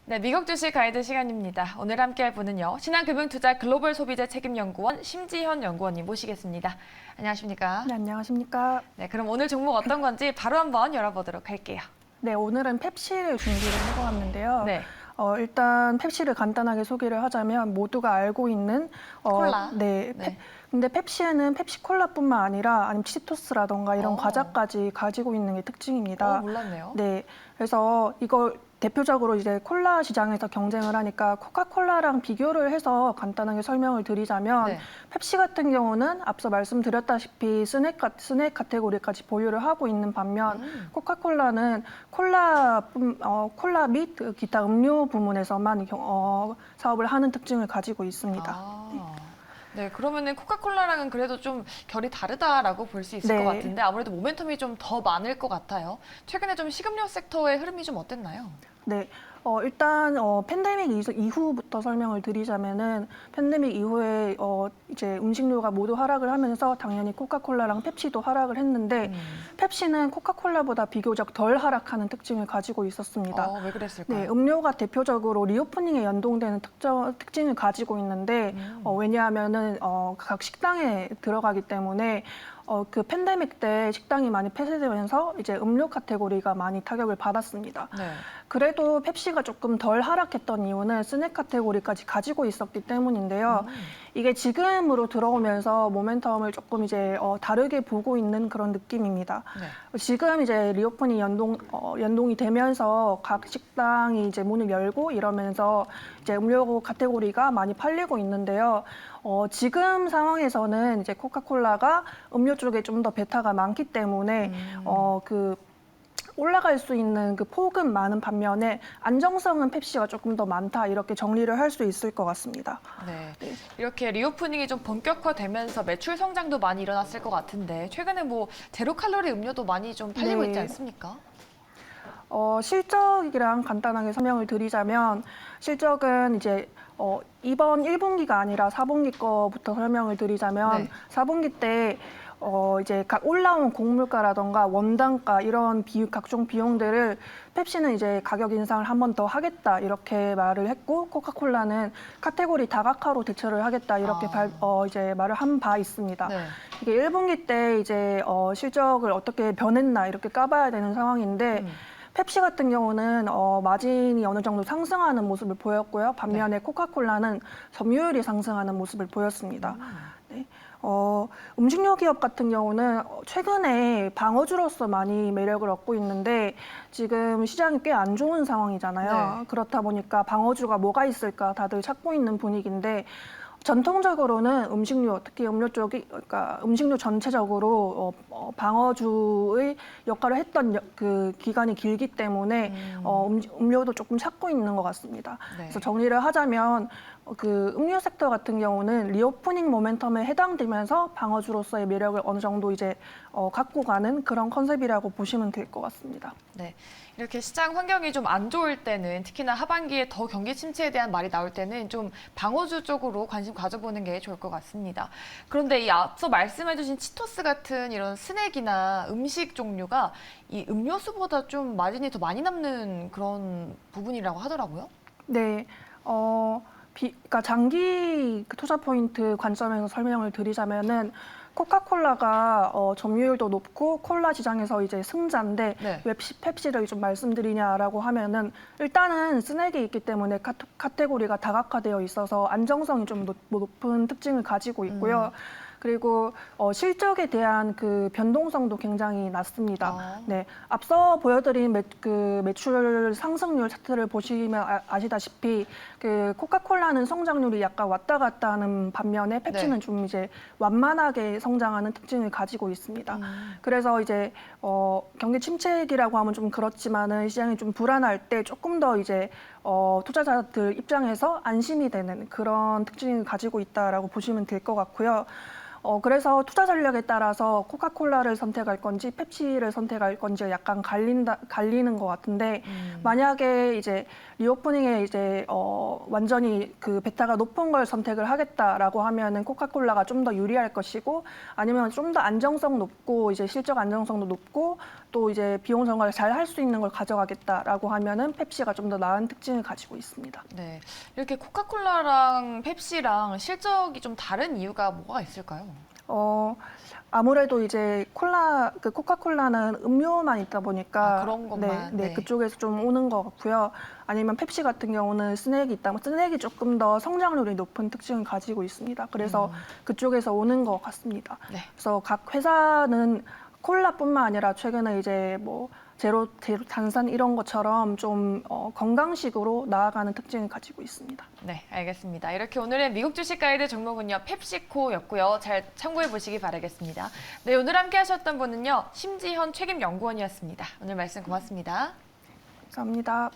네, 미국 주식 가이드 시간입니다. 오늘 함께할 분은요, 신한금융투자 글로벌 소비재 책임연구원 심지현 연구원님 모시겠습니다. 안녕하십니까? 네, 안녕하십니까? 네, 그럼 오늘 종목 어떤 건지 바로 한번 열어보도록 할게요. 네, 오늘은 펩시를 준비를 해보았는데요. 네. 일단 펩시를 간단하게 소개를 하자면 모두가 알고 있는 콜라. 네. 네. 근데 펩시에는 펩시콜라뿐만 아니라 아니면 치토스라던가 이런 과자까지 가지고 있는 게 특징입니다. 몰랐네요. 네. 그래서 이걸 대표적으로 이제 콜라 시장에서 경쟁을 하니까 코카콜라랑 비교를 해서 간단하게 설명을 드리자면 네. 펩시 같은 경우는 앞서 말씀드렸다시피 스낵 카테고리까지 보유를 하고 있는 반면 코카콜라는 콜라 및 기타 음료 부문에서만 사업을 하는 특징을 가지고 있습니다. 네, 그러면은 코카콜라랑은 그래도 좀 결이 다르다라고 볼 수 있을 네. 것 같은데 아무래도 모멘텀이 좀 더 많을 것 같아요. 최근에 좀 식음료 섹터의 흐름이 좀 어땠나요? 네. 일단 팬데믹 이후부터 설명을 드리자면은 팬데믹 이후에 이제 음식료가 모두 하락을 하면서 당연히 코카콜라랑 펩시도 하락을 했는데 펩시는 코카콜라보다 비교적 덜 하락하는 특징을 가지고 있었습니다. 왜 그랬을까요? 네, 음료가 대표적으로 리오프닝에 연동되는 특징을 가지고 있는데 왜냐하면은 각 식당에 들어가기 때문에 그 팬데믹 때 식당이 많이 폐쇄되면서 이제 음료 카테고리가 많이 타격을 받았습니다. 네. 그래도 펩시가 조금 덜 하락했던 이유는 스낵 카테고리까지 가지고 있었기 때문인데요. 이게 지금으로 들어오면서 모멘텀을 조금 이제 다르게 보고 있는 그런 느낌입니다. 네. 지금 이제 리오픈이 연동이 되면서 각 식당이 이제 문을 열고 이러면서 이제 음료 카테고리가 많이 팔리고 있는데요. 지금 상황에서는 이제 코카콜라가 음료 쪽에 좀 더 베타가 많기 때문에 올라갈 수 있는 그 폭은 많은 반면에 안정성은 펩시가 조금 더 많다 이렇게 정리를 할 수 있을 것 같습니다. 네. 이렇게 리오프닝이 좀 본격화되면서 매출 성장도 많이 일어났을 것 같은데 최근에 뭐 제로 칼로리 음료도 많이 좀 팔리고 네. 있지 않습니까? 실적이랑 간단하게 설명을 드리자면 실적은 이제 이번 1분기가 아니라 4분기 거부터 설명을 드리자면 네. 4분기 때 이제 각 올라온 곡물가라던가 원단가 이런 각종 비용들을 펩시는 이제 가격 인상을 한 번 더 하겠다 이렇게 말을 했고 코카콜라는 카테고리 다각화로 대처를 하겠다 이렇게 이제 말을 한 바 있습니다. 네. 이게 1분기 때 이제 실적을 어떻게 변했나 이렇게 까봐야 되는 상황인데 펩시 같은 경우는 마진이 어느 정도 상승하는 모습을 보였고요. 반면에 코카콜라는 점유율이 상승하는 모습을 보였습니다. 네. 음식료 기업 같은 경우는 최근에 방어주로서 많이 매력을 얻고 있는데 지금 시장이 꽤 안 좋은 상황이잖아요. 네. 그렇다 보니까 방어주가 뭐가 있을까 다들 찾고 있는 분위기인데 전통적으로는 음식료, 특히 음료 쪽이, 그러니까 음식료 전체적으로 방어주의 역할을 했던 그 기간이 길기 때문에 음료도 조금 찾고 있는 것 같습니다. 네. 그래서 정리를 하자면 그 음료 섹터 같은 경우는 리오프닝 모멘텀에 해당되면서 방어주로서의 매력을 어느 정도 이제 갖고 가는 그런 컨셉이라고 보시면 될 것 같습니다. 네. 이렇게 시장 환경이 좀 안 좋을 때는 특히나 하반기에 더 경기 침체에 대한 말이 나올 때는 좀 방어주 쪽으로 관심 가져보는 게 좋을 것 같습니다. 그런데 이 앞서 말씀해주신 치토스 같은 이런 스낵이나 음식 종류가 이 음료수보다 좀 마진이 더 많이 남는 그런 부분이라고 하더라고요. 네. 그러니까 장기 투자 포인트 관점에서 설명을 드리자면은 코카콜라가 점유율도 높고 콜라 시장에서 이제 승자인데 네. 왜 펩시를 좀 말씀드리냐라고 하면은 일단은 스낵이 있기 때문에 카테고리가 다각화되어 있어서 안정성이 좀 높은 특징을 가지고 있고요. 그리고 실적에 대한 그 변동성도 굉장히 낮습니다. 네, 앞서 보여드린 매출 상승률 차트를 보시면 아시다시피 그 코카콜라는 성장률이 약간 왔다 갔다 하는 반면에 펩시는 좀 이제 완만하게 성장하는 특징을 가지고 있습니다. 그래서 이제 경기 침체기라고 하면 좀 그렇지만은 시장이 좀 불안할 때 조금 더 이제 투자자들 입장에서 안심이 되는 그런 특징을 가지고 있다라고 보시면 될 것 같고요. 그래서 투자 전략에 따라서 코카콜라를 선택할 건지 펩시를 선택할 건지 약간 갈리는 것 같은데 만약에 이제 리오프닝에 이제 완전히 그 베타가 높은 걸 선택을 하겠다라고 하면은 코카콜라가 좀 더 유리할 것이고 아니면 좀 더 안정성 높고 이제 실적 안정성도 높고 또 이제 비용 전가를 잘 할 수 있는 걸 가져가겠다라고 하면은 펩시가 좀 더 나은 특징을 가지고 있습니다. 네, 이렇게 코카콜라랑 펩시랑 실적이 좀 다른 이유가 뭐가 있을까요? 아무래도 이제 코카콜라는 음료만 있다 보니까 그런 것만. 네, 네. 그쪽에서 좀 오는 것 같고요. 아니면 펩시 같은 경우는 스낵이 있다면 스낵이 조금 더 성장률이 높은 특징을 가지고 있습니다. 그래서 그쪽에서 오는 것 같습니다. 네. 그래서 각 회사는 콜라뿐만 아니라 최근에 이제 뭐 제로 탄산 이런 것처럼 좀 건강식으로 나아가는 특징을 가지고 있습니다. 네, 알겠습니다. 이렇게 오늘의 미국 주식 가이드 종목은요, 펩시코였고요. 잘 참고해 보시기 바라겠습니다. 네, 오늘 함께 하셨던 분은요, 심지현 책임연구원이었습니다. 오늘 말씀 고맙습니다. 감사합니다.